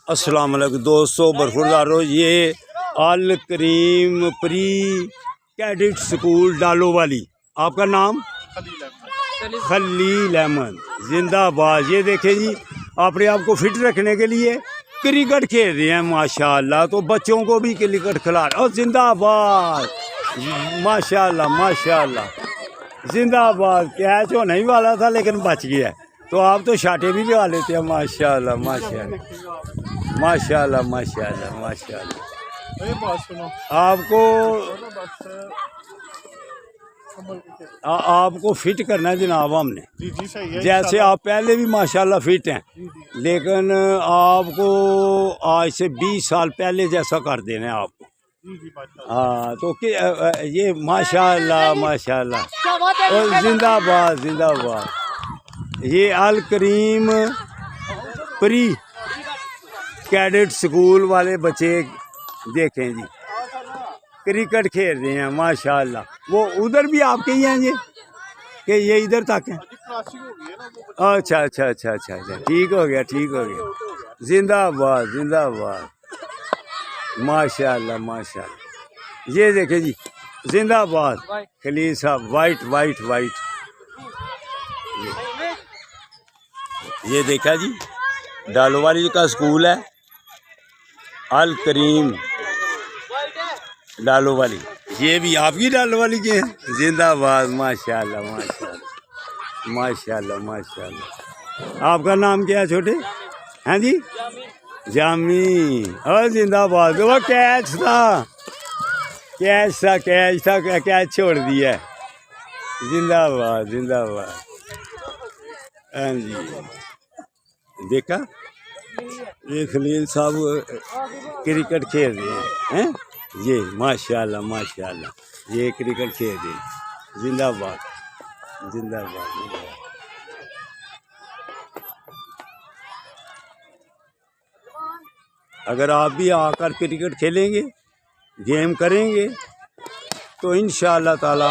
السلام علیکم دوستو، برخوردارو، یہ الکریم پری کیڈٹ سکول ڈالو والی، آپ کا نام خلیل احمد، زندہ باد۔ یہ دیکھیں جی، اپنے آپ کو فٹ رکھنے کے لیے کرکٹ کھیل رہے ہیں ماشاءاللہ، تو بچوں کو بھی کرکٹ کھلا رہے ہیں۔ اور زندہ باد، ماشاءاللہ ماشاءاللہ، زندہ باد۔ کیچ ہونے ہی والا تھا لیکن بچ گیا، تو آپ تو شاٹیں بھی لگا لیتے ہیں ماشاءاللہ ماشاءاللہ ماشاءاللہ ماشاءاللہ ماشاءاللہ۔ آپ کو فٹ کرنا ہے جناب ہم نے، جیسے آپ پہلے بھی ماشاءاللہ فٹ ہیں، لیکن آپ کو آج سے 20 سال پہلے جیسا کر دینا ہے آپ کو۔ ہاں، تو یہ ماشاءاللہ ماشاءاللہ، زندہ باد زندہ باد۔ یہ الکریم پری کیڈٹ سکول والے بچے دیکھیں جی، کرکٹ کھیل رہے ہیں ماشاءاللہ۔ وہ ادھر بھی آپ کے ہی ہیں یہ کہ یہ ادھر تک ہیں؟ اچھا اچھا اچھا اچھا اچھا، ٹھیک ہو گیا ٹھیک ہو گیا۔ زندہ باد زندہ باد، ماشاءاللہ ماشاءاللہ۔ یہ دیکھیں جی، زندہ باد خلیل صاحب، وائٹ وائٹ وائٹ۔ یہ دیکھا جی، ڈالو والی کا سکول ہے الکریم ڈالو والی، یہ بھی آپ کی ڈالو والی کے ہیں۔ زندہ باد، ماشاءاللہ ماشاءاللہ ماشاءاللہ ماشاءاللہ۔ آپ کا نام کیا ہے چھوٹے؟ ہیں جی، جامی۔ اور زندہ باد، وہ کیچ تھا کیچ تھا کیچ تھا کیچ چھوڑ دیا ہے۔ زندہ باد زندہ باد۔ ہاں جی، دیکھا یہ خلیل صاحب کرکٹ کھیل رہے ہیں، یہ ماشاءاللہ ماشاءاللہ، یہ کرکٹ کھیل رہے ہیں۔ زندہ باد زندہ باد زندہ باد۔ اگر آپ بھی آ کر کرکٹ کھیلیں گے، گیم کریں گے، تو انشاءاللہ تعالی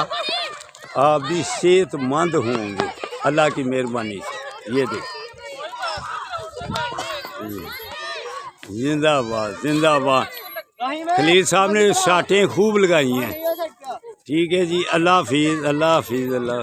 آپ بھی صحت مند ہوں گے اللہ کی مہربانی سے۔ یہ دیکھ، زندہ باد زندہ باد۔ خلیل صاحب نے شاٹیں خوب لگائی ہیں۔ ٹھیک ہے جی، اللہ حافظ اللہ حافظ اللہ۔